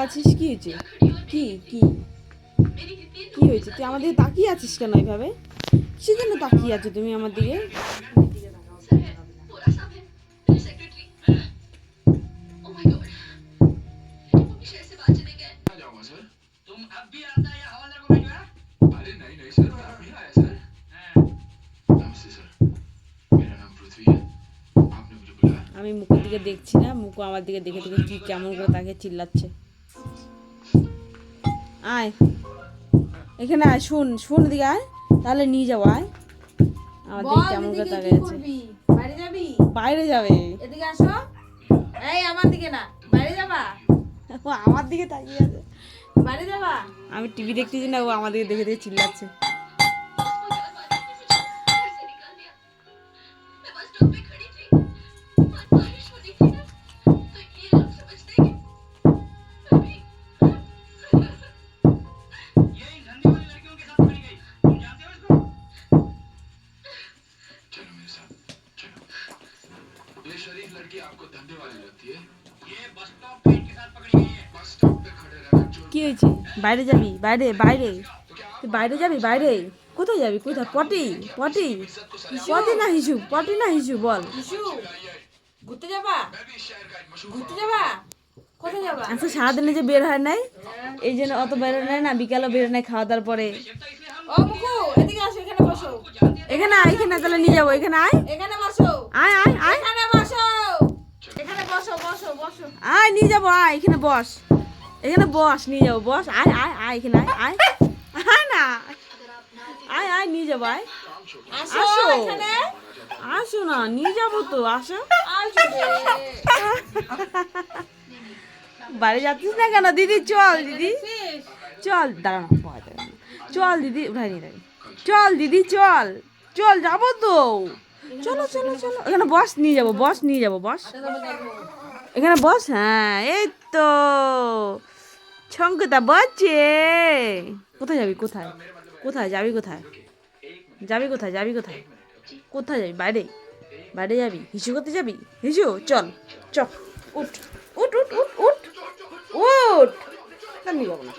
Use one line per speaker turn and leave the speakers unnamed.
আছিস কি হয়েছে? কি কি কি হয়েছে? তুই আমার দিকে তাকিয়ে আছিস কেন এইভাবে? কিসের জন্য তাকিয়ে আছো তুমি আমার দিকে? আমি মুখের দিকে দেখছি না, মুখ আমার দিকে দেখে দেখে কি কেমন করে তাকে চিল্লাচ্ছে। আয় এখানে আয়, শুন শুন দিকে আয়, তাহলে নিয়ে যাবো। আয় আমার দিকে কেমন করে তাকিয়ে আছে।
বাইরে যাবি?
বাইরে যাবে?
এদিকে আসো। এই আমার দিকে না, বাইরে যাবা?
ও আমার দিকে তাকিয়ে আছে।
বাইরে যাবা?
আমি টিভি দেখতেছি না, ও আমার দিকে দেখে দেখে চিল্লাচ্ছে।
ये शरीफ लड़की आपको धंधे वाली लगती है। ये बस स्टॉप पे इनके साथ पकड़ी गई है। बस स्टॉप पे खड़े रहना चोर।
কি হয়েছে? বাইরে যাবি? বাইরে বাইরে তুই বাইরে যাবি? বাইরে কোথায় যাবি? কোথায়? পটি পটি পটি না হিসু? পটি না হিসু বল।
ইসু, ঘুরতে যাবা? ঘুরতে যাবা? কোথায় যাবা?
আচ্ছা সারাদিনে যে বের হয় নাই, এই জন্য অত বের হয় না, বিকালও বের হয় নাই খাওয়া দাওয়ার পরে।
ও মুকু, এদিকে আসো, এখানে বসো।
এখানে আয়, এখানে তাহলে নিয়ে যাবো। এখানে আয়
এখানে বসো।
আয় আয় আয়
এখানে বসো। এখানে বসো, বসো, বসো।
আয় নিয়ে যাবো। আয় এখানে বস, এখানে বস, নিয়ে যাবো। বস, আয় আয় আয় এখানে আয় আয় আয় না, আয় আয় নিয়ে যাবো। আয়
আসো
আসো
এখানে।
আসো না, নিয়ে যাবো তো, আসো।
আসো রে।
বাড়ি যাচ্ছিস না কেন? দিদি চল, দিদি
দেখছিস?
চল, দাঁড়া না, ভয় দেবে না। চল দিদি, উঠাই নিয়ে যাবি। চল দিদি চল, চল যাবো তো। চলো চলো চলো, এখানে বস, নিয়ে যাবো। বস, নিয়ে যাবো, বস এখানে বস। হ্যাঁ এই তো ছঙ্কতা বসছে। কোথায় যাবি? কোথায় কোথায় যাবি? কোথায় যাবি? কোথায় যাবি? কোথায় কোথায় যাবি? বাইরে বাইরে যাবি? হিসু করতে যাবি? হিসু চল চল, উঠ উঠ উঠ উঠ উঠ উঠ। আমি যাবো না।